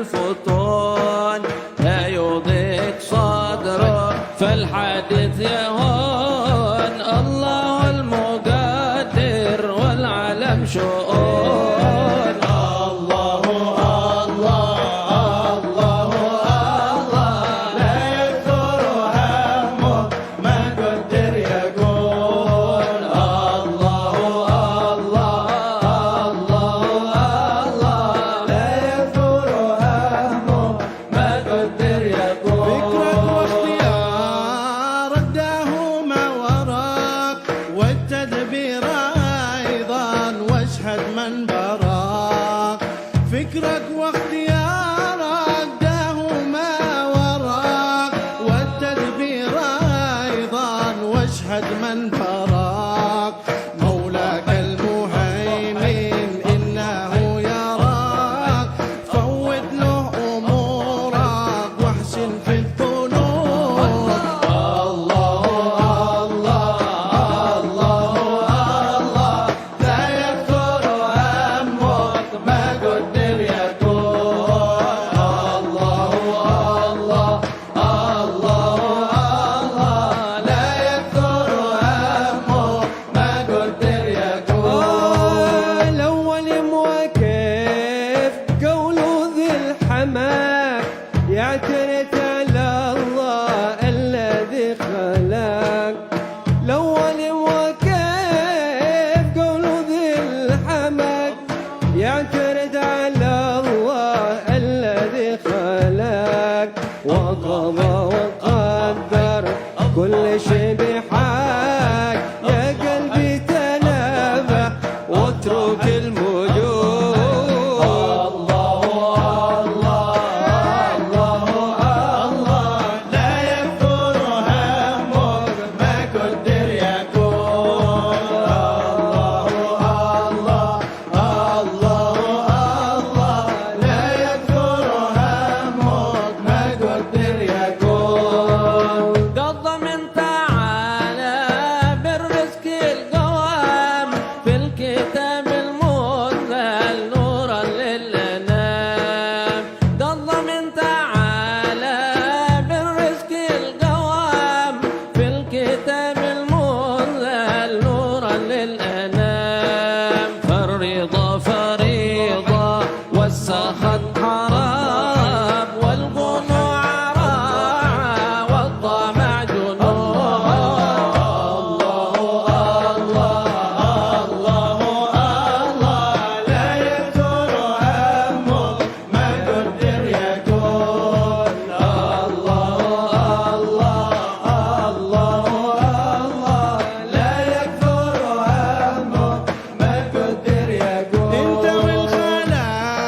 الفتون لا يضيق صدره فالحديث يهون. الله المقدر والعالم شؤون. فكرك واختيارك داهما وراك والتدبير أيضا واشهد من براك. مولاك المهيمن إنه يراك فوت له أمورك واحسن في الذنوب. الله الله الله الله لا يكثر همك ما قدر يكون. الله الله الله الله لا يكثر همك ما قدر يكون. الأول موقف قوله ذي الحماك يعترف على الله الذي خلق. الأول موقف قوله ذي الحماك يعترف على الله الذي خلق وقضى وقدر كل شيء بحق. يا قلبي تنبه واترك المجون. الله لا يكثر همك ما قدر يكون. الله لا يكثر همك ما قدر يكون. قضى من تعالى بالرزق القوام في الكتاب المنزل نورا للأنام. قضى من تعالى بالرزق القوام في الكتاب المنزل نورا للأنام. فالرضا فريضة والسخط حرام والقنوع راعى والطمع جنون. لا يكثر همك ما قدر يكون. الله لا يكثر همك ما قدر يكون. انت والخلائق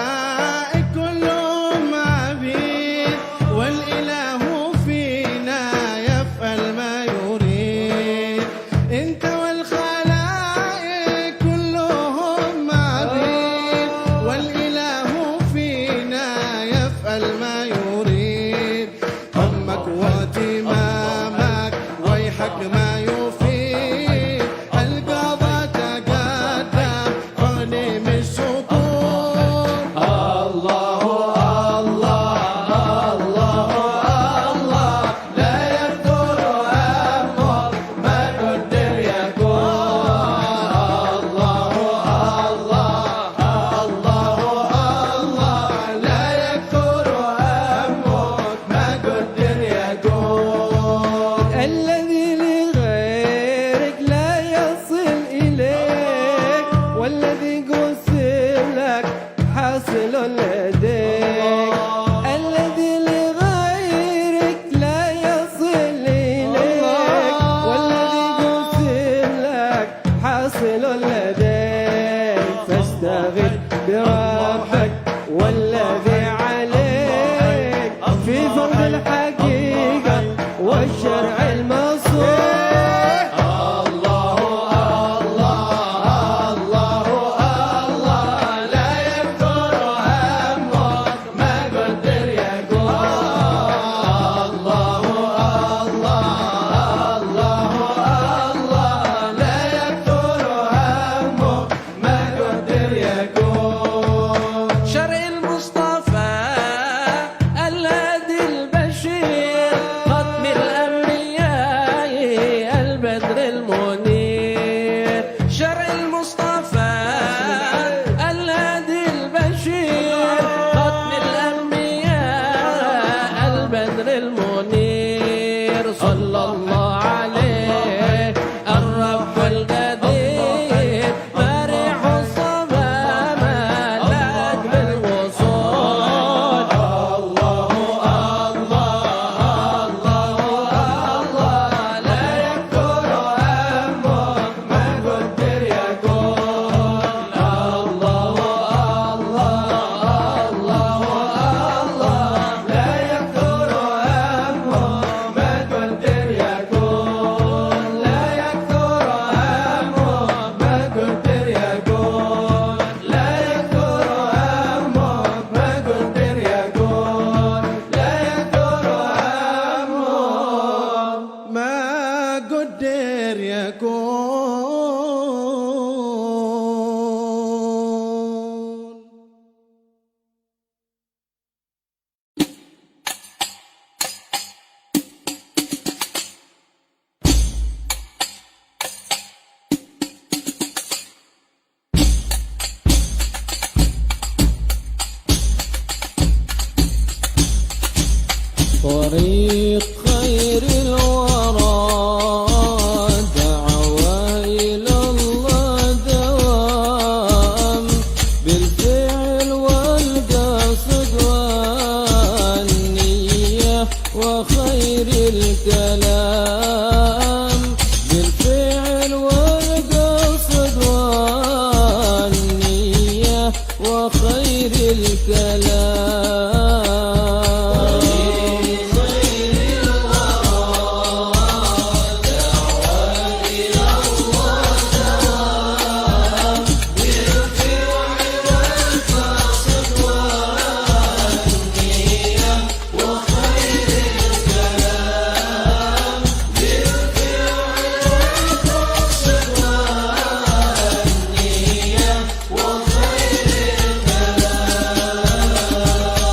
كلهم عبيد والاله فينا يفعل ما يريد. انت والخلائق كلهم عبيد والاله فينا يفعل ما يريد. همك واتمامك ويحك ما يفيد. القضاء تقدم غنيم الشكور. الله لا يكثر همك ما قدر يكون. الله لا يكثر همك ما قدر يكون. المنير صلى الله عليه الرب القدير فرح الصمام لك بالوصول الله الله الله لا يكثر همك ما قدر يكون الله الله لا يكثر همك ما قدر يكون لا يكثر همك ما قدر يكون لا يكثر همك ما قدر يكون لا يكثر همك ما قدر يكون. طريق خير الورى دعوة إلى الله دوام بالفعل والقصد والنية وخير الكلام بالفعل والقصد والنية وخير الكلام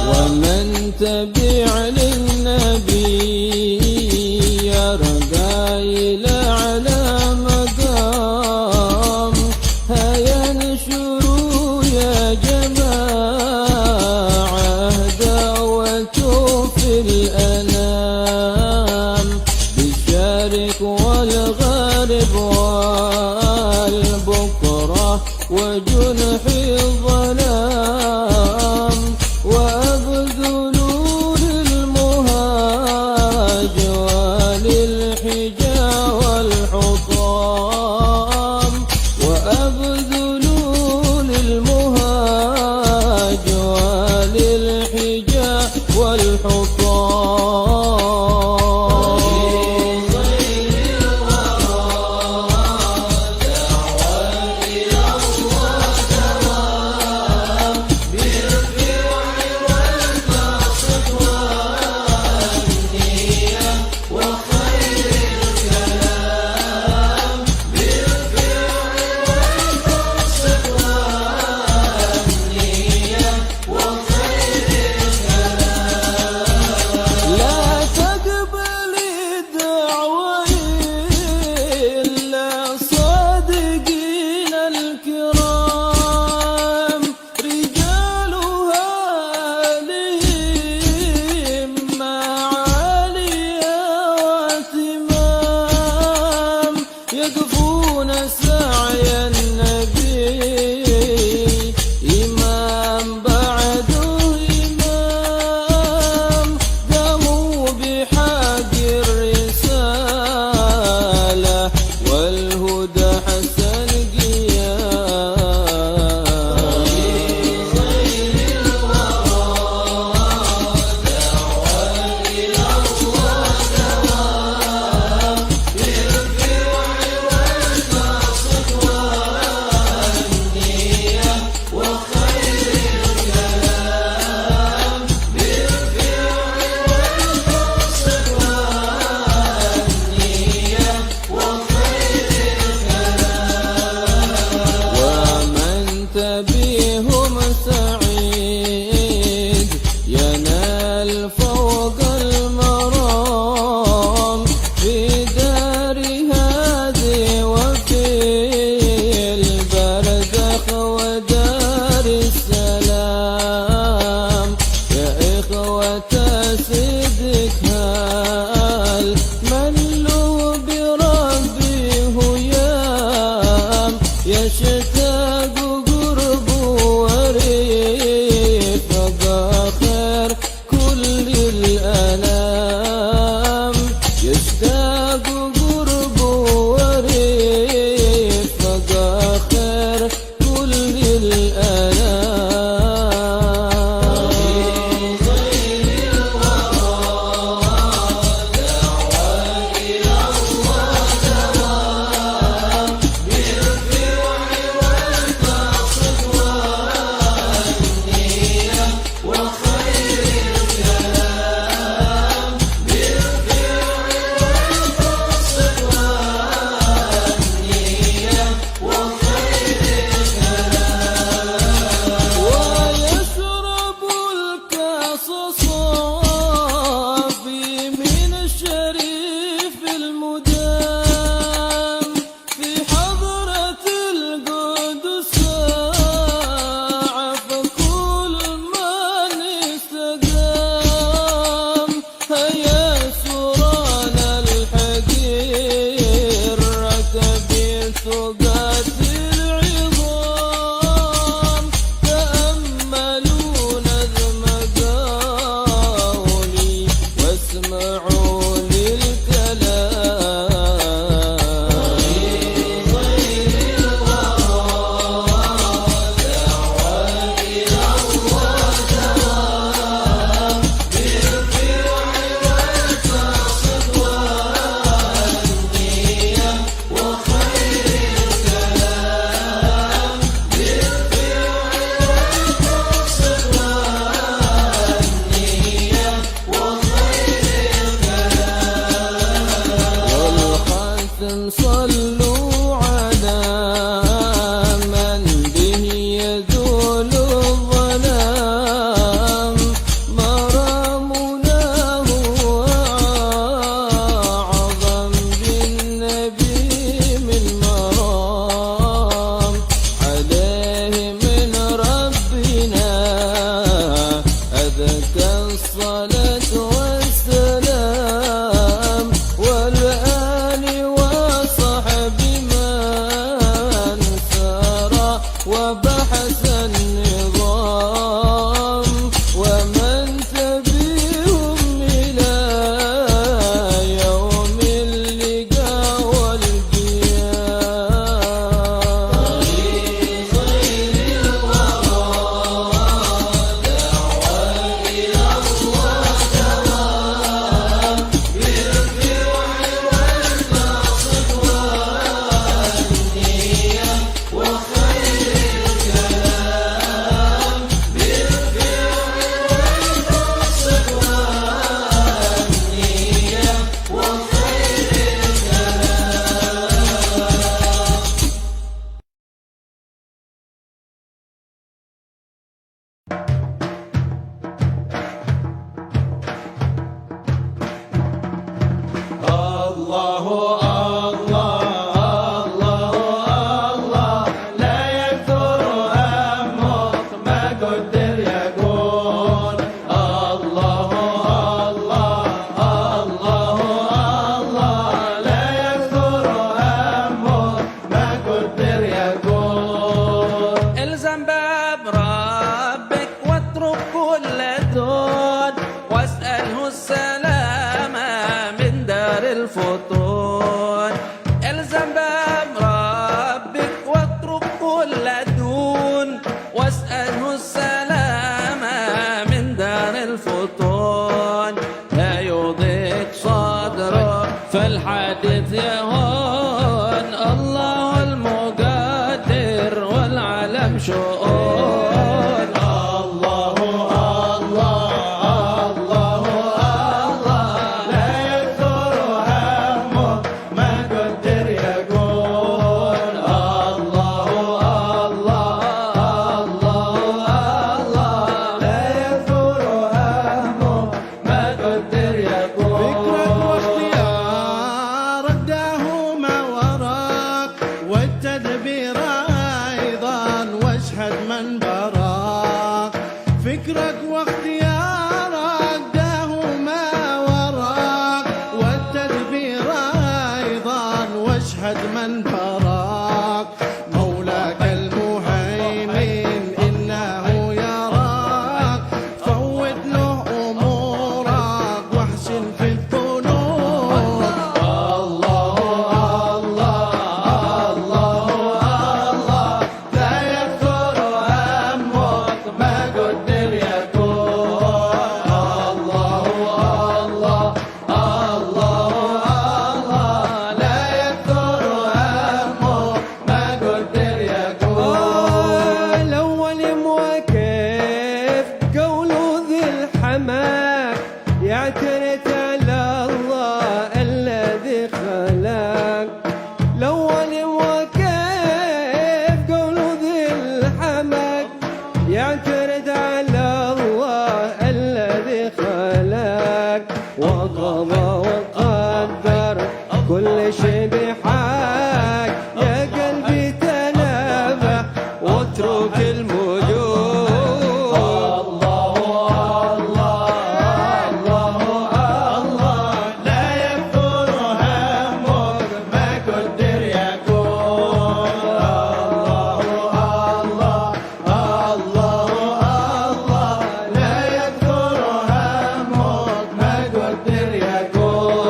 ومن تبع للنبي يرقى إلى على مقام هيا انشروا يا جماعة دعوة في الأنام بالشرق والغرب والبكرة وجنح الظلام وأبذلوا للمهاج وللحجا والحطام وأبذلوا للمهاج وللحجا والحطام صدق الصلاة والسلام والآل وصحب من سار وبحث النظام ومن تبعهم إلى يوم اللقاء والقيام. الزم باب ربك واترك كل دون واسأله السلامة من دار الفتون. الزم باب ربك واترك كل دون واسأله السلامة من دار الفتون. لا يضيق صدرك فالحديث يهون الله المقدر والعالم شؤون. الله الله الله الله لا يكثر همه ما قدر يقول. الله الله الله الله لا يكثر همه ما قدر يقول. فكرك واختيار اداهما وراك والتدبير ايضا واشهد من براك. فكرك واختيار اداهما وراك والتدبير ايضا واشهد من براك. مولاك المهيمن انه يراك فوت له امورك واحسن في الظنون. الله الله الله الله لا يكثر همك ما قدر يكون. الله الله الله الله لا يكثر همك ما قدر يكون. الأول موقف قوله ذي الحماك يعترف على الله الذي خلق. الأول موقف قوله ذي الحماك يعترف على الله الذي خلق وقضى وقدر كل شيء بحق. يا قلبي تنبه واترك المجون. الله الله الله الله لا يكثر همك ما قدر يكون. الله الله الله الله لا يكثر همك ما قدر يكون.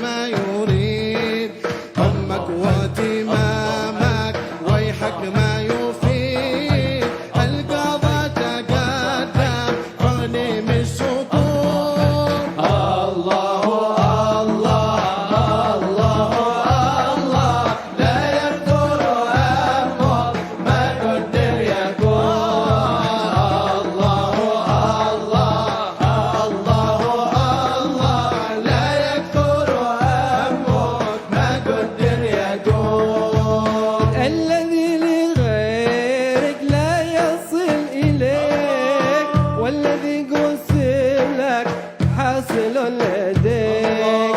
ما يريد همك واهتمامك ويحك ما يفيد القضاء تقدم غنيم السطور الله الله الله الله لا يفتر همك ما قدر يكون الله الله الله الله لا يكثر همك ما قدر يكون الذي لغيرك لا يصل إليك والذي قسم لك حاصل لديك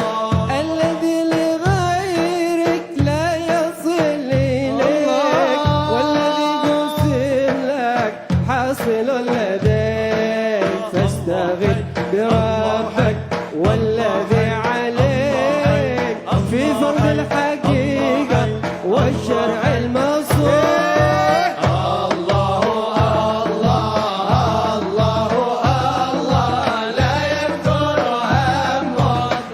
الذي لغيرك لا يصل إليك والذي قسم لك حاصل لديك فاستغث بربك والذي عليك في فرض الحقيقة والشرع المصون الله الله الله الله لا يكثر همك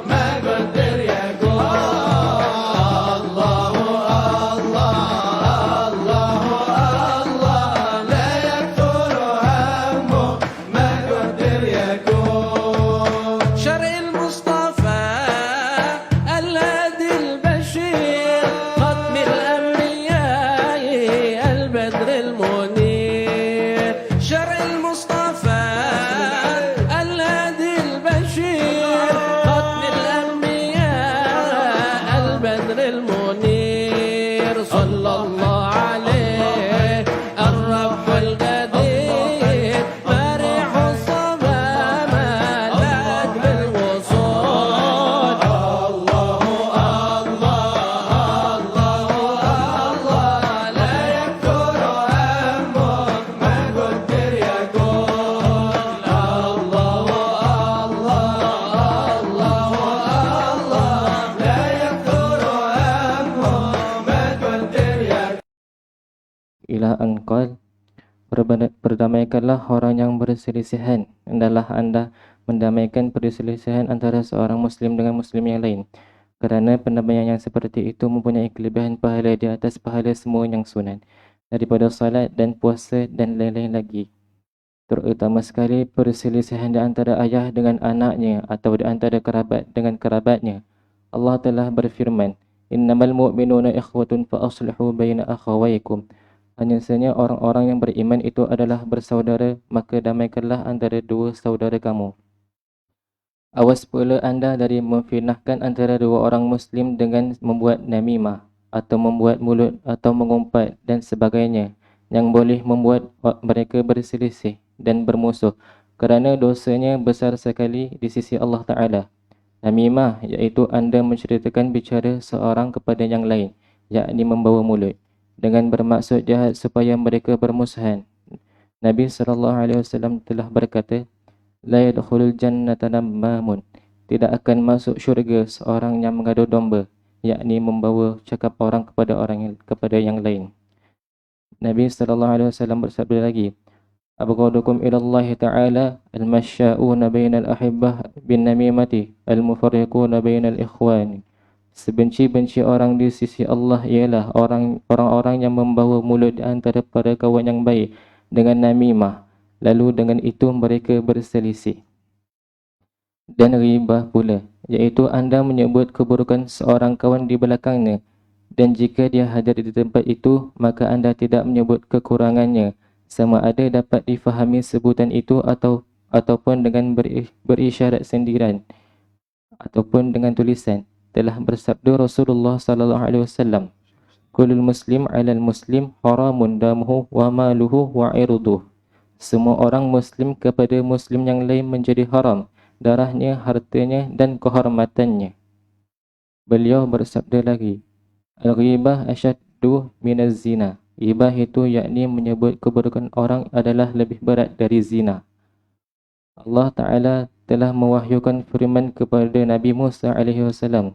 ما قدر يكون الله الله الله الله لا يكثر همك ما قدر يكون شرع المصطفى الهادي البشير ختم الأنبياء البدر المنير شرع المصطفى الهادي البشير ختم الأنبياء البدر المنير صلى الله عليه الرب القدير فرح الصبا ملاك بالوصول الله الله الله لا يكثر همك ما قدر يكون الله الله الله لا يكثر همك ما قدر يكون Ila angkal, berdamaikanlah orang yang berselisihan. Hendaklah anda mendamaikan perselisihan antara seorang muslim dengan muslim yang lain. Kerana pendamaian yang seperti itu mempunyai kelebihan pahala di atas pahala semua yang sunat, daripada salat dan puasa dan lain-lain lagi. Terutama sekali perselisihan di antara ayah dengan anaknya atau di antara kerabat dengan kerabatnya. Allah telah berfirman, Innamal mu'minuna ikhwatun fa aslihu baina akhawaykum. Hanya sahaja orang-orang yang beriman itu adalah bersaudara, maka damaikanlah antara dua saudara kamu. Awas pula anda dari memfitnahkan antara dua orang muslim dengan membuat namimah atau membuat mulut atau mengumpat dan sebagainya yang boleh membuat mereka berselisih dan bermusuh, kerana dosanya besar sekali di sisi Allah Ta'ala. Namimah iaitu anda menceritakan bicara seorang kepada yang lain, yakni membawa mulut, dengan bermaksud jahat supaya mereka bermusuhan. Nabi SAW telah berkata, La yadkhulul jannata nammamun. Tidak akan masuk syurga seorang yang mengadu domba, yakni membawa cakap orang kepada yang lain. Nabi SAW bersabda lagi, Abghadukum ilallahi ta'ala al-masya'una bainal ahibbah bin namimati al-mufarriquna bainal ikhwani. Sebenci-benci orang di sisi Allah ialah orang-orang yang membawa mulut di antara para kawan yang baik dengan namimah, lalu dengan itu mereka berselisih. Dan ghibah pula, iaitu anda menyebut keburukan seorang kawan di belakangnya, dan jika dia hadir di tempat itu, maka anda tidak menyebut kekurangannya, sama ada dapat difahami sebutan itu ataupun dengan berisyarat sendiran ataupun dengan tulisan. Telah bersabda Rasulullah SAW, Kulul muslim alal muslim haramun damuhu wa maluhu wa irduh. Semua orang muslim kepada muslim yang lain menjadi haram, darahnya, hartanya dan kehormatannya. Beliau bersabda lagi, Al-ghibah asyaddu minaz zina. Ghibah itu yakni menyebut keburukan orang adalah lebih berat dari zina. Allah Ta'ala telah mewahyukan firman kepada Nabi Musa alaihi-wassalam,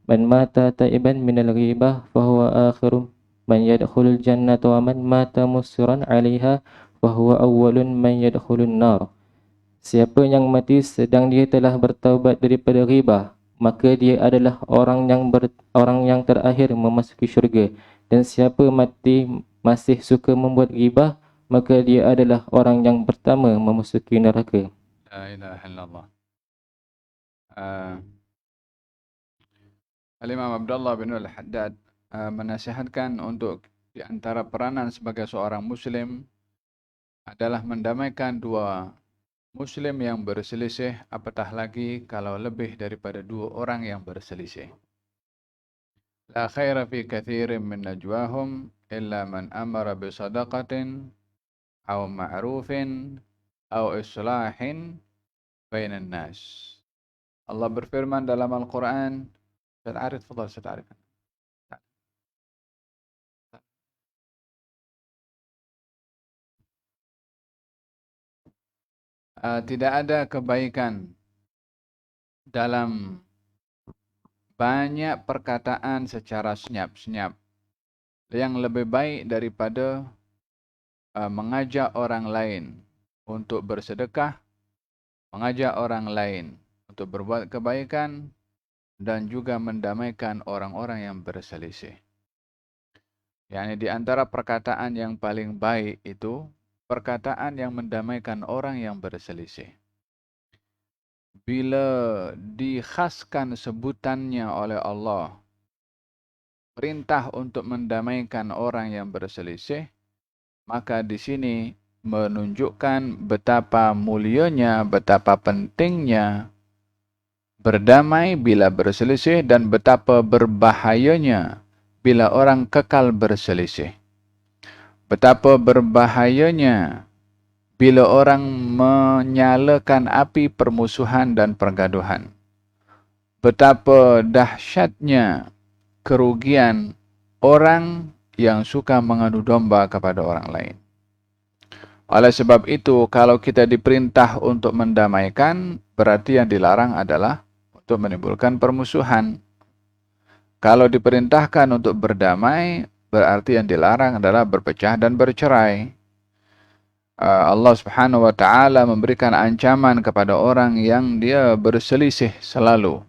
Man mata ta'iban minal ghibah fahuwa akhirum man yadkhulul jannata wa man mata musiran 'alaiha fahuwa awwalun man yadkhulun nar. Siapa yang mati sedang dia telah bertaubat daripada ghibah, maka dia adalah orang yang terakhir memasuki syurga. Dan siapa mati masih suka membuat ghibah, maka dia adalah orang yang pertama memasuki neraka. La ilaha illallah. Al-Imam Abdullah bin Al-Haddad menasihatkan untuk di antara peranan sebagai seorang muslim adalah mendamaikan dua muslim yang berselisih, apatah lagi kalau lebih daripada dua orang yang berselisih. La khaira fi kathirin min najwahum illa man amara bi sadaqatin aw ma'rufin aw islahin bainan nas. Allah berfirman dalam Al-Quran, Ustaz Arif, fadhal Ustaz Arif. Tidak ada kebaikan dalam banyak perkataan secara senyap-senyap yang lebih baik daripada mengajak orang lain untuk bersedekah, mengajak orang lain untuk berbuat kebaikan, dan juga mendamaikan orang-orang yang berselisih. Yani di antara perkataan yang paling baik itu perkataan yang mendamaikan orang yang berselisih. Bila dikhaskan sebutannya oleh Allah, perintah untuk mendamaikan orang yang berselisih, maka di sini menunjukkan betapa mulianya, betapa pentingnya berdamai bila berselisih dan betapa berbahayanya bila orang kekal berselisih. Betapa berbahayanya bila orang menyalakan api permusuhan dan pergaduhan. Betapa dahsyatnya kerugian orang yang suka mengadu domba kepada orang lain. Oleh sebab itu, kalau kita diperintah untuk mendamaikan, berarti yang dilarang adalah untuk menimbulkan permusuhan. Kalau diperintahkan untuk berdamai, berarti yang dilarang adalah berpecah dan bercerai. Allah Subhanahu wa taala memberikan ancaman kepada orang yang dia berselisih selalu.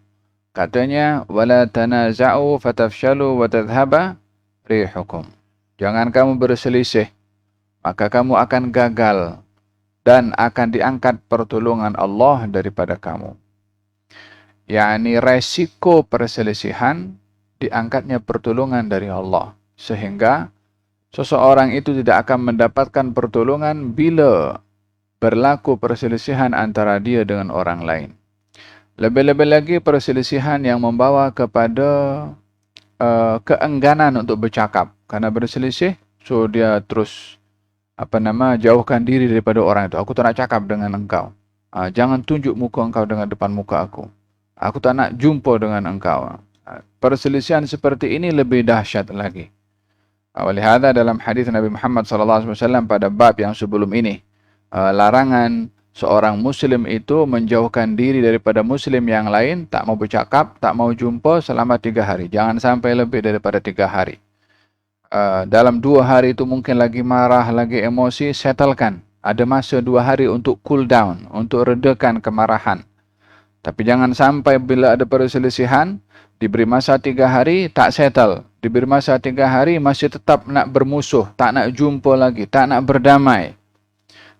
Katanya, "Wala tanaza'u fatafshalu wa tadhhaba rihukum." Jangan kamu berselisih, maka kamu akan gagal dan akan diangkat pertolongan Allah daripada kamu. Yani resiko perselisihan diangkatnya pertolongan dari Allah. Sehingga seseorang itu tidak akan mendapatkan pertolongan bila berlaku perselisihan antara dia dengan orang lain. Lebih-lebih lagi perselisihan yang membawa kepada keengganan untuk bercakap. Karena berselisih, so dia terus jauhkan diri daripada orang itu. Aku tak nak cakap dengan engkau. Jangan tunjuk muka engkau dengan depan muka aku. Aku tak nak jumpa dengan engkau. Perselisihan seperti ini lebih dahsyat lagi. Oleh hadza dalam hadis Nabi Muhammad SAW pada bab yang sebelum ini, larangan seorang muslim itu menjauhkan diri daripada muslim yang lain, tak mau bercakap, tak mau jumpa selama 3 hari. Jangan sampai lebih daripada 3 hari. Dalam 2 hari itu mungkin lagi marah, lagi emosi, settlekan. Ada masa 2 hari untuk cool down, untuk redakan kemarahan. Tapi jangan sampai bila ada perselisihan, diberi masa 3 hari, tak settle. Diberi masa 3 hari, masih tetap nak bermusuh, tak nak jumpa lagi, tak nak berdamai.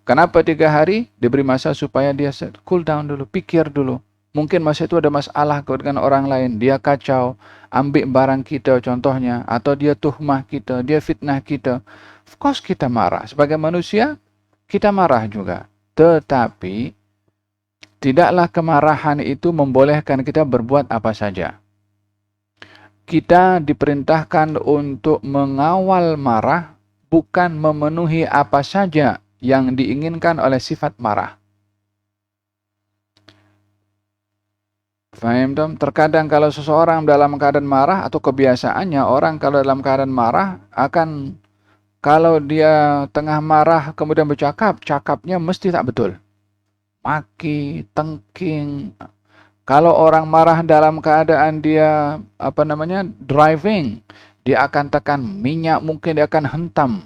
Kenapa 3 hari? Diberi masa supaya dia cool down dulu, pikir dulu. Mungkin masa itu ada masalah dengan orang lain, dia kacau, ambil barang kita contohnya, atau dia tuhmah kita, dia fitnah kita. Of course kita marah. Sebagai manusia, kita marah juga. Tetapi, tidaklah kemarahan itu membolehkan kita berbuat apa saja. Kita diperintahkan untuk mengawal marah, bukan memenuhi apa saja yang diinginkan oleh sifat marah. Faham tak? Terkadang kalau seseorang dalam keadaan marah, atau kebiasaannya orang kalau dalam keadaan marah akan, kalau dia tengah marah kemudian bercakap, cakapnya mesti tak betul. Maki, tengking. Kalau orang marah dalam keadaan dia driving, dia akan tekan minyak, mungkin dia akan hentam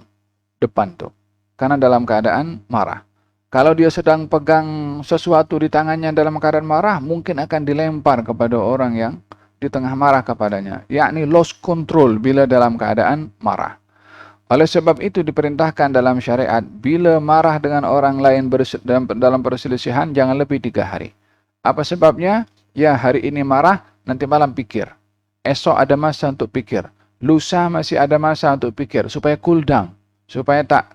depan tu. Karena dalam keadaan marah. Kalau dia sedang pegang sesuatu di tangannya dalam keadaan marah, mungkin akan dilempar kepada orang yang di tengah marah kepadanya. Yakni lost control bila dalam keadaan marah. Oleh sebab itu diperintahkan dalam syariat, bila marah dengan orang lain dalam perselisihan, jangan lebih 3 hari. Apa sebabnya? Ya, hari ini marah, nanti malam pikir. Esok ada masa untuk pikir. Lusa masih ada masa untuk pikir. Supaya cool down. Supaya tak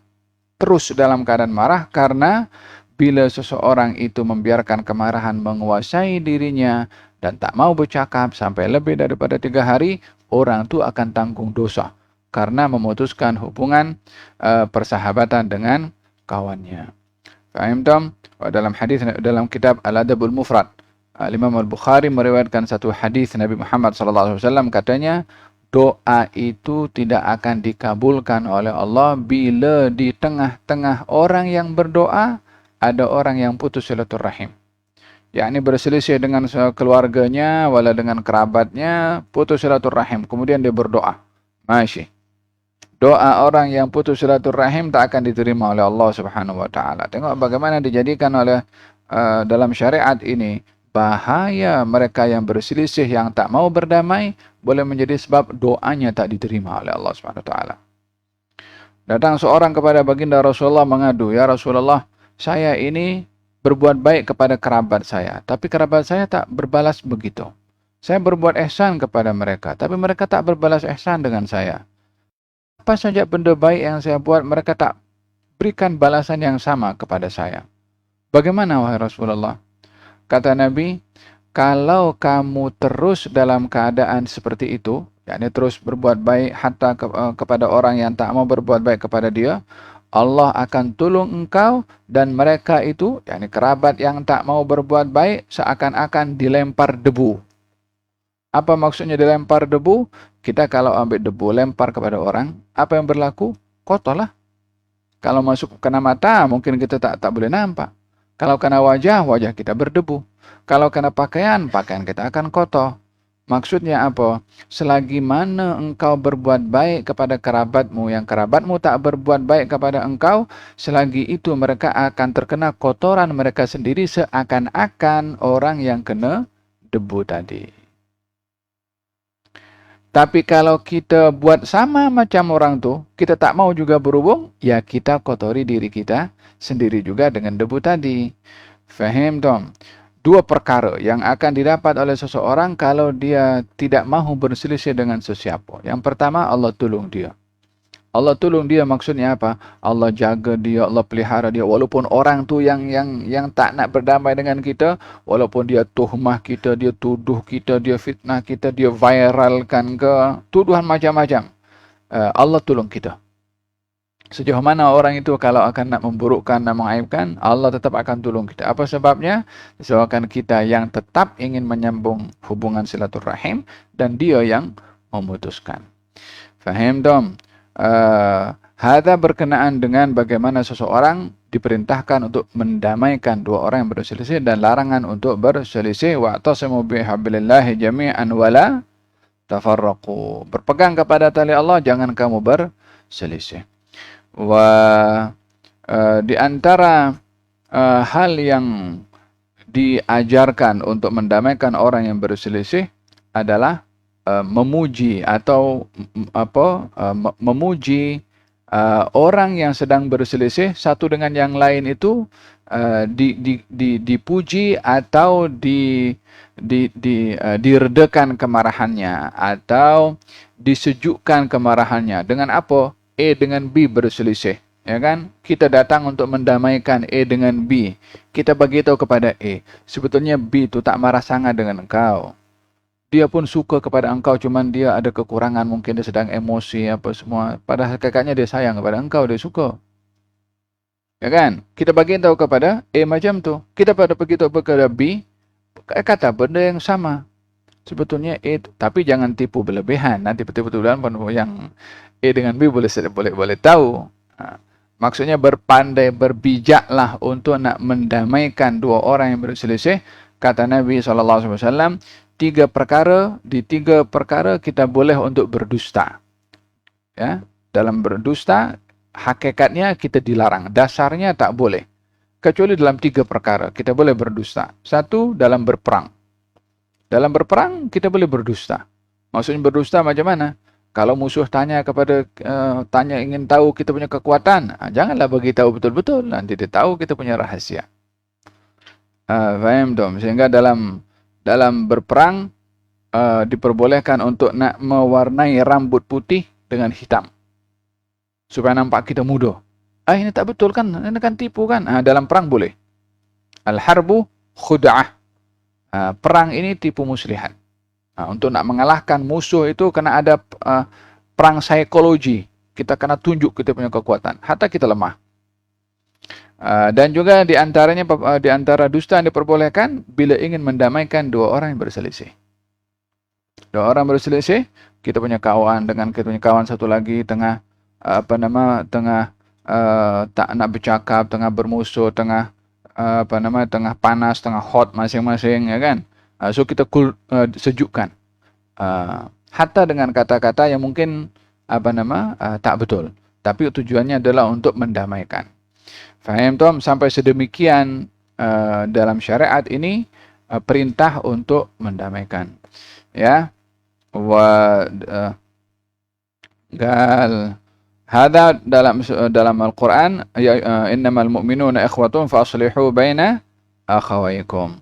terus dalam keadaan marah, karena bila seseorang itu membiarkan kemarahan menguasai dirinya dan tak mau bercakap sampai lebih daripada 3 hari, orang itu akan tanggung dosa karena memutuskan hubungan persahabatan dengan kawannya. Faham tak? Dalam hadis dalam kitab Al-Adabul Mufrad, Imam Al-Bukhari meriwayatkan satu hadis Nabi Muhammad SAW, katanya, doa itu tidak akan dikabulkan oleh Allah bila di tengah-tengah orang yang berdoa ada orang yang putus silaturahim. Yakni berselisih dengan keluarganya, wala dengan kerabatnya, putus silaturahim. Kemudian dia berdoa. Masya. Doa orang yang putus silaturahim tak akan diterima oleh Allah Subhanahu wa taala. Tengok bagaimana dijadikan oleh dalam syariat ini. Bahaya mereka yang berselisih, yang tak mau berdamai, boleh menjadi sebab doanya tak diterima oleh Allah SWT. Datang seorang kepada baginda Rasulullah mengadu, "Ya Rasulullah, saya ini berbuat baik kepada kerabat saya, tapi kerabat saya tak berbalas begitu. Saya berbuat ihsan kepada mereka, tapi mereka tak berbalas ihsan dengan saya. Apa saja benda baik yang saya buat, mereka tak berikan balasan yang sama kepada saya. Bagaimana wahai Rasulullah?" Kata Nabi, kalau kamu terus dalam keadaan seperti itu, yakni terus berbuat baik hatta kepada orang yang tak mau berbuat baik kepada dia, Allah akan tolong engkau dan mereka itu, yakni kerabat yang tak mau berbuat baik, seakan-akan dilempar debu. Apa maksudnya dilempar debu? Kita kalau ambil debu, lempar kepada orang, apa yang berlaku? Kotor lah. Kalau masuk kena mata, mungkin kita tak boleh nampak. Kalau kena wajah, wajah kita berdebu. Kalau kena pakaian, pakaian kita akan kotor. Maksudnya apa? Selagi mana engkau berbuat baik kepada kerabatmu, yang kerabatmu tak berbuat baik kepada engkau, selagi itu mereka akan terkena kotoran mereka sendiri, seakan-akan orang yang kena debu tadi. Tapi kalau kita buat sama macam orang tu, kita tak mau juga berhubung, ya kita kotori diri kita sendiri juga dengan debu tadi. Faham tak? 2 perkara yang akan didapat oleh seseorang kalau dia tidak mahu berselisih dengan sesiapa. Yang pertama, Allah tolong dia. Allah tolong dia maksudnya apa? Allah jaga dia, Allah pelihara dia. Walaupun orang tu yang tak nak berdamai dengan kita, walaupun dia tuhmah kita, dia tuduh kita, dia fitnah kita, dia viralkan ke, tuduhan macam-macam. Allah tolong kita. Sejauh mana orang itu kalau akan nak memburukkan, nak mengaibkan, Allah tetap akan tolong kita. Apa sebabnya? Disebabkan kita yang tetap ingin menyambung hubungan silaturahim dan dia yang memutuskan. Faham dong? Hadza berkenaan dengan bagaimana seseorang diperintahkan untuk mendamaikan 2 orang yang berselisih dan larangan untuk berselisih. Wa'tasimu bihablillahi jami'an wala tafarraqu. Berpegang kepada tali Allah, jangan kamu berselisih. Di antara hal yang diajarkan untuk mendamaikan orang yang berselisih adalah memuji atau memuji orang yang sedang berselisih satu dengan yang lain itu, dipuji atau diredakan kemarahannya atau disejukkan kemarahannya. Dengan apa? A dengan B berselisih, ya kan? Kita datang untuk mendamaikan A dengan B. Kita bagi tahu kepada A, sebetulnya B itu tak marah sangat dengan engkau. Dia pun suka kepada engkau, cuman dia ada kekurangan, mungkin dia sedang emosi apa semua. Padahal hakikatnya dia sayang kepada engkau, dia suka. Ya kan? Kita bagi tahu kepada A macam tu. Kita pada pergi tahu kepada B, kata benda yang sama. Sebetulnya A, tapi jangan tipu berlebihan. Nanti betul-betulan yang A dengan B boleh tahu. Maksudnya berpandai, berbijaklah untuk nak mendamaikan 2 orang yang berselisih. Kata Nabi SAW, 3 perkara, di 3 perkara kita boleh untuk berdusta. Ya, dalam berdusta, hakikatnya kita dilarang. Dasarnya tak boleh. kecuali dalam 3 perkara kita boleh berdusta. 1, dalam berperang. Dalam berperang kita boleh berdusta. Maksudnya berdusta macam mana? Kalau musuh tanya ingin tahu kita punya kekuatan, janganlah bagi tahu betul-betul, nanti dia tahu kita punya rahasia. Faham dong? Sehingga dalam berperang diperbolehkan untuk nak mewarnai rambut putih dengan hitam supaya nampak kita muda. Ini tak betul kan? Ini kan tipu kan? Dalam perang boleh. Al-harbu khuda'ah. Perang ini tipu muslihat. Untuk nak mengalahkan musuh itu kena ada perang psikologi. Kita kena tunjuk kita punya kekuatan. Hatta kita lemah. Dan juga di antara dusta yang diperbolehkan bila ingin mendamaikan 2 orang yang berselisih. 2 orang berselisih, kita punya kawan dengan kita punya kawan satu lagi tengah tak nak bercakap, tengah bermusuh, tengah panas, tengah hot masing-masing, ya kan? So kita sejukkan. Hatta dengan kata-kata yang mungkin tak betul, tapi tujuannya adalah untuk mendamaikan. Faham Tom? Sampai sedemikian dalam syariat ini perintah untuk mendamaikan. Ya. Hada dalam Al-Quran, innamal mu'minuna ikhwatun fa aslihu baina akhawaykum.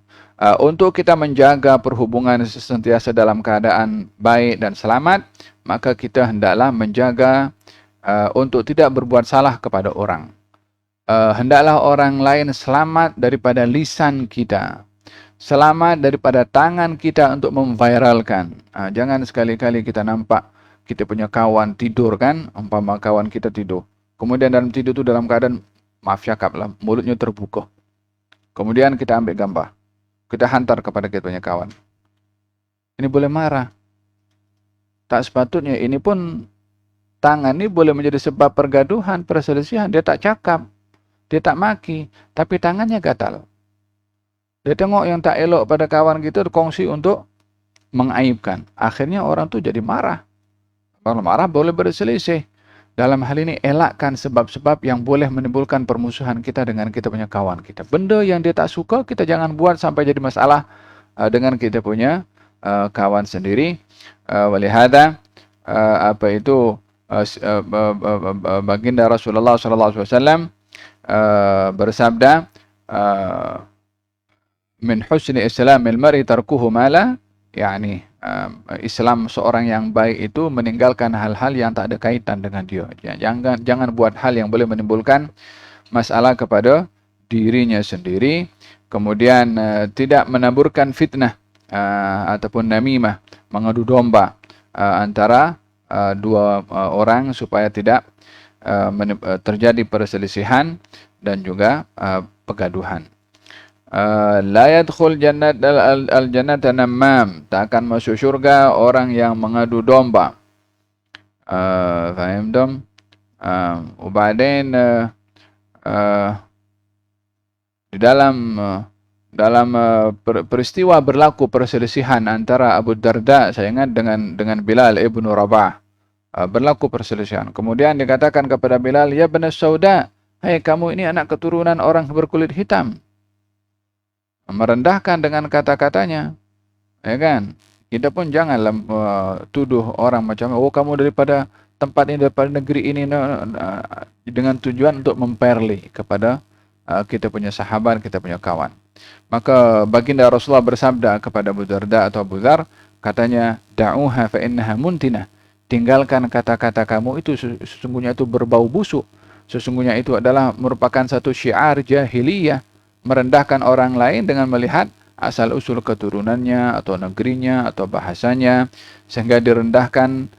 Untuk kita menjaga perhubungan sentiasa dalam keadaan baik dan selamat, maka kita hendaklah menjaga untuk tidak berbuat salah kepada orang. Hendaklah orang lain selamat daripada lisan kita, selamat daripada tangan kita untuk memviralkan. Jangan sekali-kali kita nampak kita punya kawan tidur kan, umpama kawan kita tidur. Kemudian dalam tidur itu dalam keadaan, maaf cakap lah, mulutnya terbuka. Kemudian kita ambil gambar. Kita hantar kepada kita punya kawan. Ini boleh marah. Tak sepatutnya. Ini pun, tangan ini boleh menjadi sebab pergaduhan, perselisihan. Dia tak cakap. Dia tak maki. Tapi tangannya gatal. Dia tengok yang tak elok pada kawan kita, kongsi untuk mengaibkan. Akhirnya orang tu jadi marah. Kalau marah boleh berselisih. Dalam hal ini elakkan sebab-sebab yang boleh menimbulkan permusuhan kita dengan kita punya kawan kita. Benda yang dia tak suka kita jangan buat sampai jadi masalah dengan kita punya kawan sendiri. Walihada baginda Rasulullah SAW bersabda, min husni islamil mar'i tarkuhu ma la yani. Islam seorang yang baik itu meninggalkan hal-hal yang tak ada kaitan dengan dia. Jangan buat hal yang boleh menimbulkan masalah kepada dirinya sendiri. Kemudian tidak menaburkan fitnah ataupun namimah, mengadu domba antara 2 orang supaya tidak terjadi perselisihan dan juga pegaduhan. La yadkhul al-jannata namam, tak akan masuk syurga orang yang mengadu domba. Faham dom? Ubadain di dalam peristiwa berlaku perselisihan antara Abu Darda, saya ingat dengan Bilal ibnu Rabah, berlaku perselisihan. Kemudian dikatakan kepada Bilal, ya bani Sauda, hai kamu ini anak keturunan orang berkulit hitam. Merendahkan dengan kata-katanya, ya kan? Kita pun janganlah tuduh orang macam, oh kamu daripada tempat ini, daripada negeri ini, dengan tujuan untuk memperli kepada kita punya sahabat, kita punya kawan. Maka baginda Rasulullah bersabda kepada Abu Darda atau Abu Dzar, katanya, da'uha fa innaha muntinah. Tinggalkan kata-kata kamu itu, sesungguhnya itu berbau busuk. Sesungguhnya itu adalah merupakan satu syiar jahiliyah, merendahkan orang lain dengan melihat asal-usul keturunannya atau negerinya atau bahasanya, sehingga direndahkan,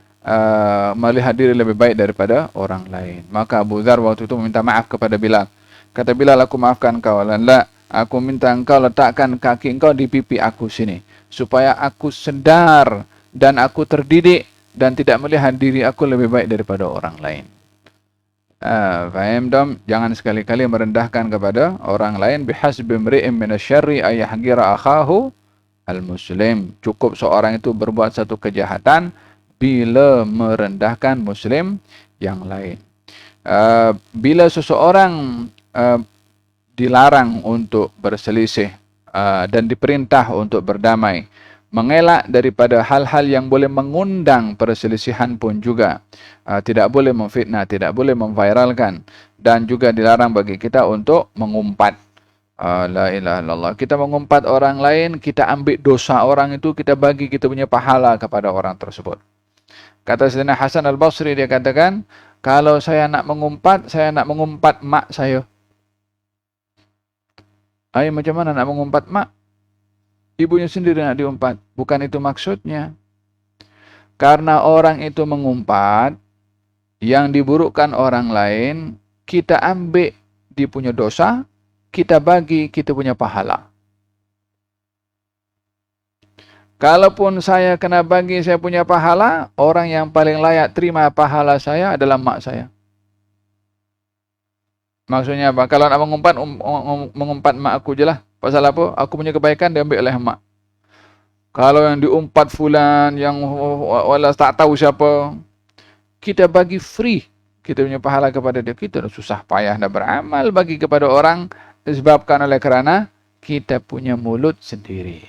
melihat diri lebih baik daripada orang lain. Maka Abu Dzar waktu itu meminta maaf kepada Bilal. Kata Bilal, aku maafkan kau. La, aku minta engkau letakkan kaki engkau di pipi aku sini, supaya aku sedar dan aku terdidik dan tidak melihat diri aku lebih baik daripada orang lain. Faham dom? Jangan sekali-kali merendahkan kepada orang lain. Bihasbi mri'in minasyarri ayyahgira akhahu al-muslim. Cukup seorang itu berbuat satu kejahatan bila merendahkan muslim yang lain. Bila seseorang dilarang untuk berselisih dan diperintah untuk berdamai. Mengelak daripada hal-hal yang boleh mengundang perselisihan pun juga. Tidak boleh memfitnah, tidak boleh memviralkan. Dan juga dilarang bagi kita untuk mengumpat. La ilaha illallah. Kita mengumpat orang lain, kita ambil dosa orang itu, kita bagi kita punya pahala kepada orang tersebut. Kata Sayyidina Hasan Al-Basri, dia katakan, kalau saya nak mengumpat mak saya. Macam mana nak mengumpat mak? Ibunya sendiri nak diumpat. Bukan itu maksudnya. Karena orang itu mengumpat, yang diburukkan orang lain, kita ambil dia punya dosa, kita bagi kita punya pahala. Kalaupun saya kena bagi saya punya pahala, orang yang paling layak terima pahala saya adalah mak saya. Maksudnya apa? Kalau nak mengumpat mak aku je lah. Pasal apa? Aku punya kebaikan diambil oleh mak. Kalau yang diumpat fulan, yang wala tak tahu siapa, kita bagi free. Kita punya pahala kepada dia. Kita susah payah dah beramal bagi kepada orang disebabkan oleh kerana kita punya mulut sendiri.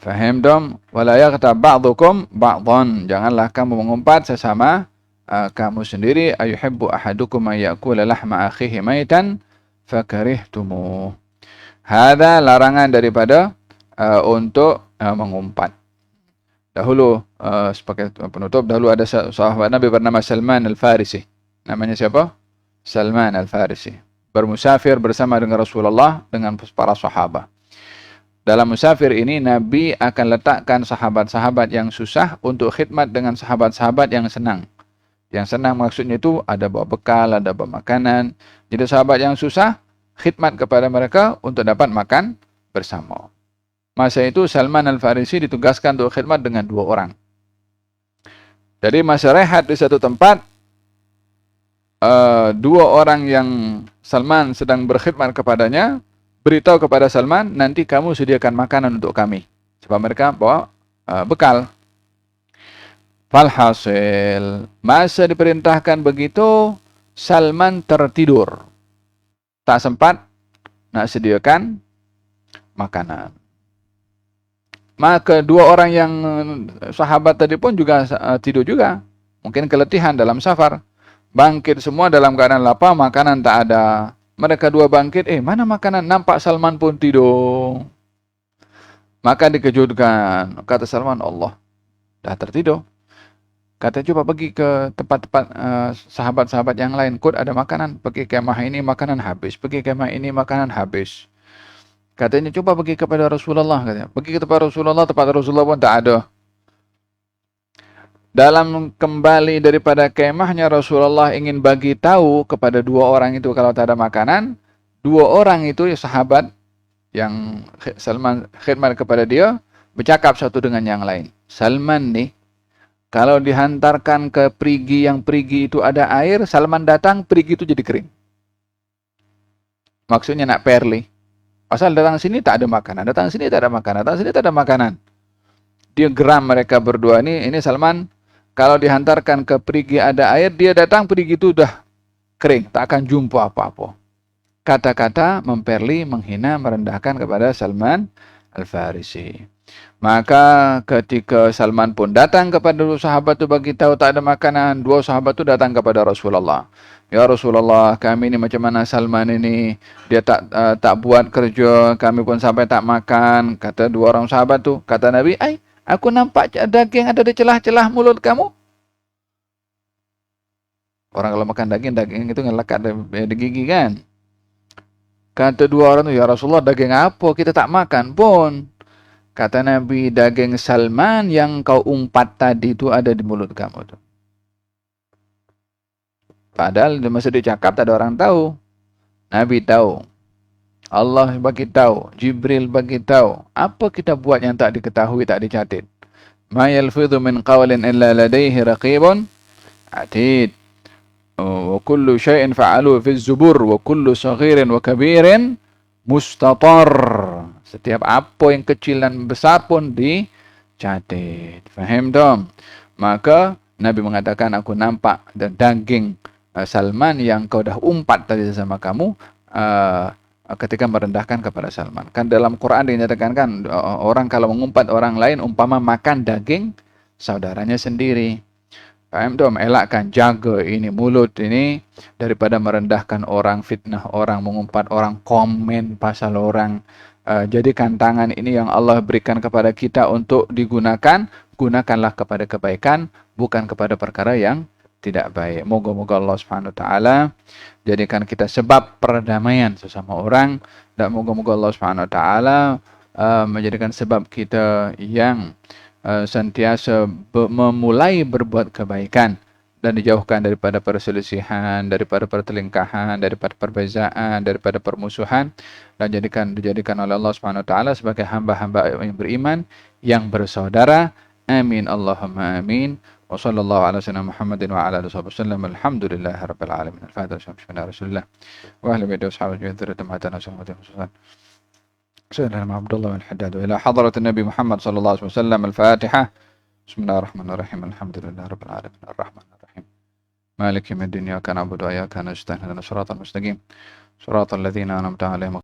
Faham dom? Wala yaghtab ba'dukum ba'dhan. Janganlah kamu mengumpat sesama kamu sendiri. Ayuhibbu ahadukum an ya'kula lahma akhihi maitan fakarihtumuh. Hada larangan daripada untuk mengumpat. Dahulu sebagai penutup, dahulu ada sahabat Nabi bernama Salman Al-Farisi. Namanya siapa? Salman Al-Farisi. Bermusafir bersama dengan Rasulullah dengan para sahabat. Dalam musafir ini Nabi akan letakkan sahabat-sahabat yang susah untuk khidmat dengan sahabat-sahabat yang senang. Yang senang maksudnya itu ada bawa bekal, ada bawa makanan. Jadi sahabat yang susah, khidmat kepada mereka untuk dapat makan bersama. Masa itu Salman Al-Farisi ditugaskan untuk khidmat dengan 2 orang. Jadi masa rehat di satu tempat, 2 orang yang Salman sedang berkhidmat kepadanya, beritahu kepada Salman, nanti kamu sediakan makanan untuk kami. Sebab mereka bawa bekal. Falhasil, masa diperintahkan begitu, Salman tertidur. Tak sempat nak sediakan makanan. Maka 2 orang yang sahabat tadi pun juga tidur juga. Mungkin keletihan dalam safar. Bangkit semua dalam keadaan lapar, makanan tak ada. Mereka 2 bangkit, mana makanan? Nampak Salman pun tidur. Maka dikejutkan. Kata Salman, Allah, dah tertidur. Kata, coba pergi ke tempat-tempat sahabat-sahabat yang lain. Kod ada makanan. Pergi kemah ini makanan habis. Pergi kemah ini makanan habis. Katanya, coba pergi kepada Rasulullah. Katanya. Pergi ke tempat Rasulullah pun tak ada. Dalam kembali daripada kemahnya, Rasulullah ingin bagi tahu kepada 2 orang itu kalau tak ada makanan. 2 orang itu sahabat yang Salman khidmat kepada dia, bercakap satu dengan yang lain. Salman ni, kalau dihantarkan ke perigi yang perigi itu ada air, Salman datang, perigi itu jadi kering. Maksudnya nak perli. Pasal datang sini tak ada makanan, datang sini tak ada makanan, datang sini tak ada makanan. Dia geram mereka berdua ini Salman, kalau dihantarkan ke perigi ada air, dia datang perigi itu dah kering, tak akan jumpa apa-apa. Kata-kata memperli, menghina, merendahkan kepada Salman Al-Farisi. Maka ketika Salman pun datang kepada 2 sahabat itu bagi tahu tak ada makanan, 2 sahabat itu datang kepada Rasulullah. Ya Rasulullah, kami ini macam mana Salman ini? Dia tak buat kerja, kami pun sampai tak makan. Kata 2 orang sahabat tu, kata Nabi, aku nampak daging ada di celah-celah mulut kamu. Orang kalau makan daging itu ngelekat di gigi kan. Kata 2 orang tu, ya Rasulullah, daging apa? Kita tak makan pun. Kata Nabi, daging Salman yang kau umpat tadi itu ada di mulut kamu tu. Padahal masa dia cakap tak ada orang tahu. Nabi tahu. Allah bagi tahu. Jibril bagi tahu. Apa kita buat yang tak diketahui, tak dicatat? Ma yalfidhu min qawlin illa ladaihi raqibun atid. Wa kullu syai'in fa'alu fi zubur wa kullu saghirin wa kabirin mustatar. Setiap apa yang kecil dan besar pun dicatat. Faham dong? Maka Nabi mengatakan, aku nampak daging Salman yang kau dah umpat tadi sama kamu ketika merendahkan kepada Salman. Kan dalam Quran dinyatakan kan orang kalau mengumpat orang lain umpama makan daging saudaranya sendiri. Paham dong, elakkan, jaga ini mulut ini daripada merendahkan orang, fitnah orang, mengumpat orang, komen pasal orang. Jadikan tangan ini yang Allah berikan kepada kita untuk digunakan, gunakanlah kepada kebaikan, bukan kepada perkara yang tidak baik. Moga-moga Allah Subhanahu wa taala jadikan kita sebab perdamaian sesama orang, dan moga-moga Allah Subhanahu wa taala menjadikan sebab kita yang sentiasa memulai berbuat kebaikan dan dijauhkan daripada perselisihan, daripada pertelingkahan, daripada perbezaan, daripada permusuhan, dan dijadikan oleh Allah Subhanahu wa taala sebagai hamba-hamba yang beriman, yang bersaudara. Amin Allahumma amin. Wa sallallahu ala sayyidina Muhammadin wa ala alihi wasallam. Alhamdulillahi rabbil alamin. Al-Fatiha. Bismillahir Rasulillah. Wa ahli baiti washabihi wa dzurriyyati matana sallallahu سيدنا عبد الله بن الحداد وإلى حضرة النبي محمد صلى الله عليه وسلم. الفاتحة. بسم الله الرحمن الرحيم. الحمد لله رب العالمين الرحمن الرحيم مالك يوم الدين إياك نعبد وإياك نستعين اهدنا الصراط المستقيم صراط الذين أنعمت عليهم